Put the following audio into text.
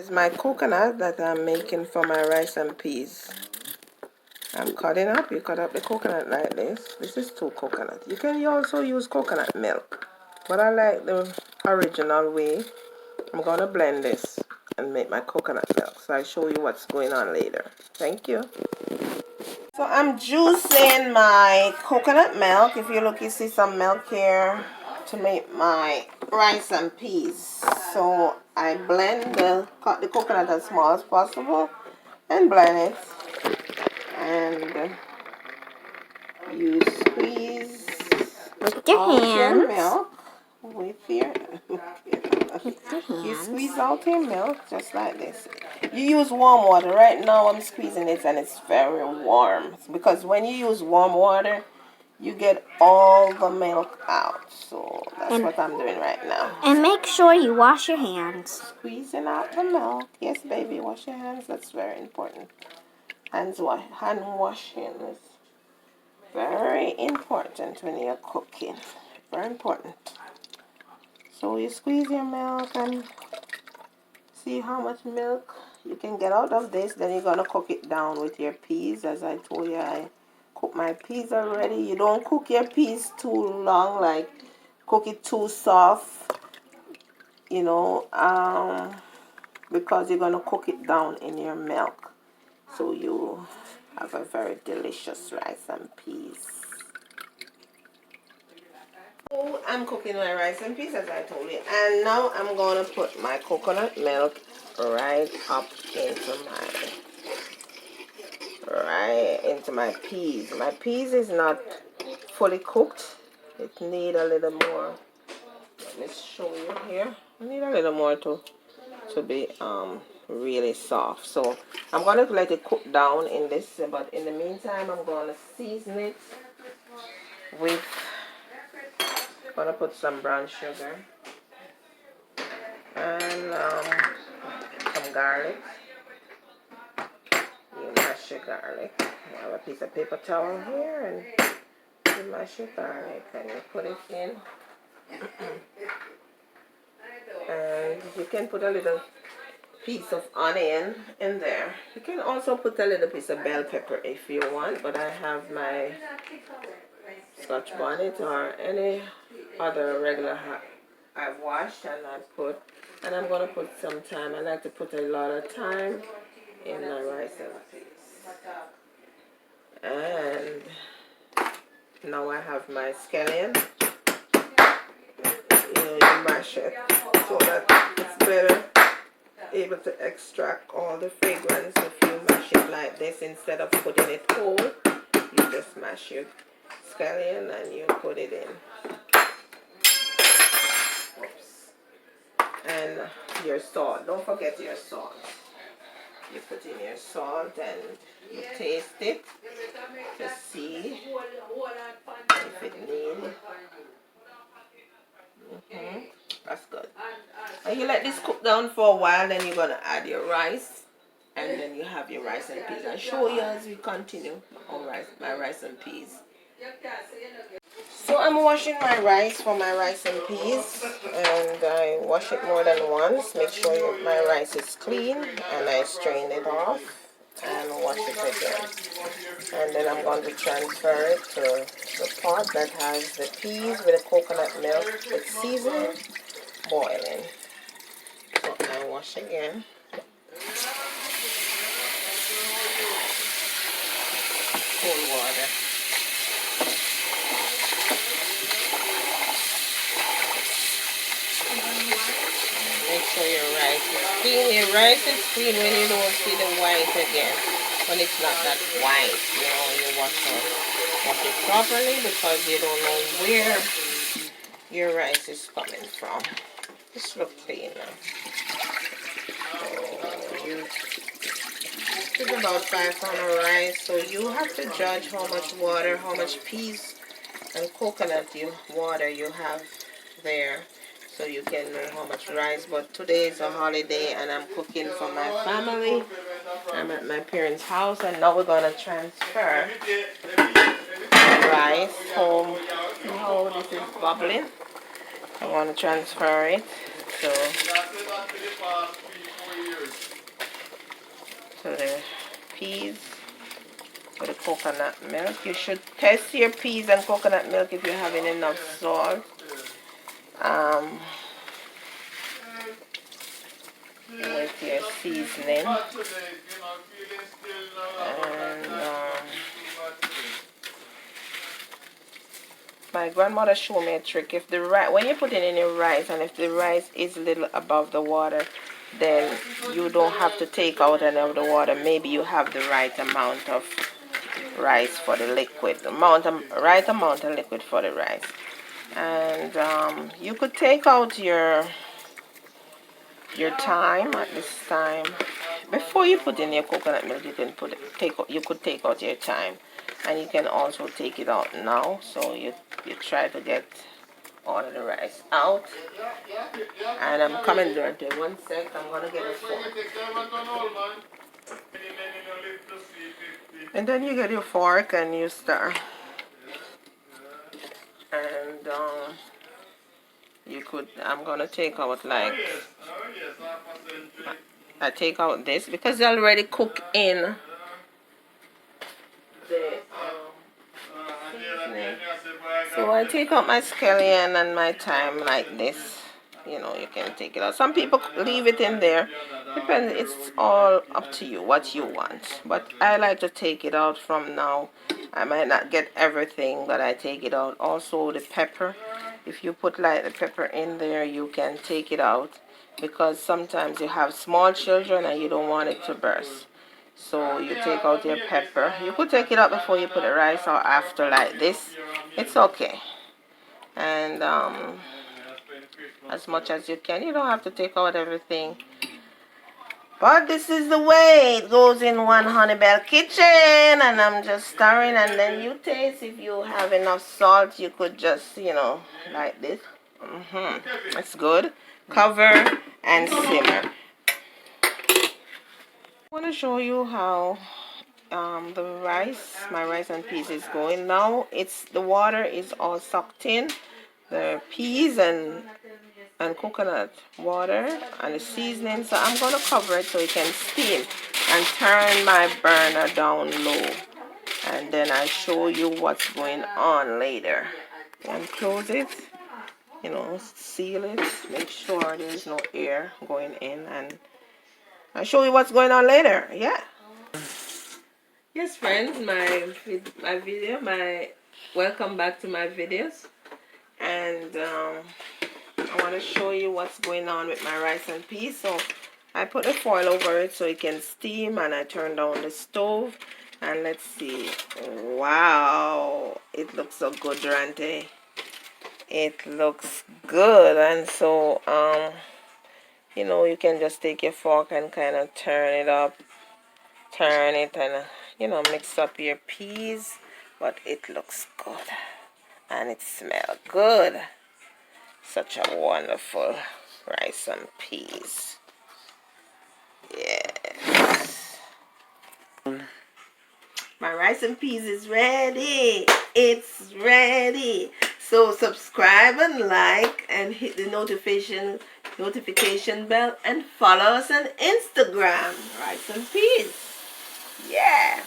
This is my coconut that I'm making for my rice and peas. I'm cutting up. You cut up the coconut like this. This is 2 coconuts. You can also use coconut milk, but I like the original way. I'm going to blend this and make my coconut milk. So I'll show you what's going on later. Thank you. So I'm juicing my coconut milk. If you look, you see some milk here to make my rice and peas. So I cut the coconut as small as possible and blend it. And you squeeze with your hands. Milk with your you squeeze out your milk just like this. You use warm water. Right now I'm squeezing it and it's very warm, because when you use warm water you get all the milk out. So that's what I'm doing right now. And make sure you wash your hands. Squeezing out the milk. Yes, baby, wash your hands. That's very important. Hand washing is very important when you're cooking. Very important. So you squeeze your milk and see how much milk you can get out of this. Then you're going to cook it down with your peas. As I told you, I cook my peas already. You don't cook your peas too long, like cook it too soft, you know, because you're going to cook it down in your milk. So you have a very delicious rice and peas. So I'm cooking my rice and peas, as I told you, and now I'm going to put my coconut milk right up into my peas. My peas is not fully cooked. It need a little more. Let me show you here. I need a little more to be really soft. So I'm going to let it cook down in this, but in the meantime I'm going to season it with, I'm going to put some brown sugar and some garlic. You mash your garlic. I have a piece of paper towel here, and you mash your garlic and you put it in. And you can put a little piece of onion in there. You can also put a little piece of bell pepper if you want, but I have my Scotch bonnet or any other regular I've washed and I'm going to put some thyme. I like to put a lot of thyme in my rice and peas. And now I have my scallion. You mash it so that it's better able to extract all the fragrance. If you mash it like this instead of putting it whole, you just mash your scallion and you put it in. Oops. And your salt. Don't forget your salt. You put in your salt and you taste it to see if it needs. That's good. And you let this cook down for a while, then you're going to add your rice, and then you have your rice and peas. I'll show you as we continue my rice and peas. So I'm washing my rice for my rice and peas, and I wash it more than once. Make sure my rice is clean, and I strain it off and wash it again. And then I'm going to transfer it to the pot that has the peas with the coconut milk with seasoning boiling. So I wash again. Cold water. Make sure your rice is clean. Your rice is clean when you don't see the white again. When it's not that white, you know, you wash it properly, because you don't know where your rice is coming from. Just look clean now. This is about 5 pounds of rice, so you have to judge how much water, how much peas and coconut water you have there, so you can know how much rice. But today is a holiday and I'm cooking for my family. I'm at my parents' house, and now we're going to transfer the rice home. See how this is bubbling? I want to transfer it. So to the peas with the coconut milk. You should test your peas and coconut milk if you're having enough salt. With your seasoning. And my grandmother showed me a trick. If the rice, when you put it in your rice, and if the rice is a little above the water, then you don't have to take out any of the water. Maybe you have the right amount of rice for the liquid, right amount of liquid for the rice. And you could take out your thyme at this time. Before you put in your coconut milk, you could take out your thyme, and you can also take it out now. So you try to get all of the rice out. And I'm coming down to 1 sec. I'm gonna get a fork. And then you get your fork and you start. And you could. I'm gonna take out like. I take out this because they already cook in the seasoning. So I take out my scallion and my thyme like this. You know, you can take it out. Some people leave it in there. Depends. It's all up to you what you want. But I like to take it out from now. I might not get everything, but I take it out. Also the pepper. If you put like the pepper in there, you can take it out. Because sometimes you have small children and you don't want it to burst. So you take out your pepper. You could take it out before you put the rice or after like this. It's okay. And as much as you can. You don't have to take out everything. But this is the way it goes in one Honey Bell kitchen. And I'm just stirring, and then you taste. If you have enough salt, you could just, you know, like this. It's good. Cover and simmer. I want to show you how my rice and peas is going now. The water is all sucked in. The peas and coconut water and the seasoning. So I'm going to cover it so it can steam and turn my burner down low. And then I show you what's going on later. And close it. You know, seal it, make sure there's no air going in, and I'll show you what's going on later. Yeah. Yes, friends, welcome back to my videos, and I want to show you what's going on with my rice and peas. So I put the foil over it so it can steam, and I turn down the stove, and let's see. Wow, it looks so good, Durante. It looks good. And so you know, you can just take your fork and kind of turn it and you know, mix up your peas. But it looks good and it smells good. Such a wonderful rice and peas. Yes, my rice and peas is ready. It's ready. So subscribe and like and hit the notification bell and follow us on Instagram. Rice and peas. Yeah.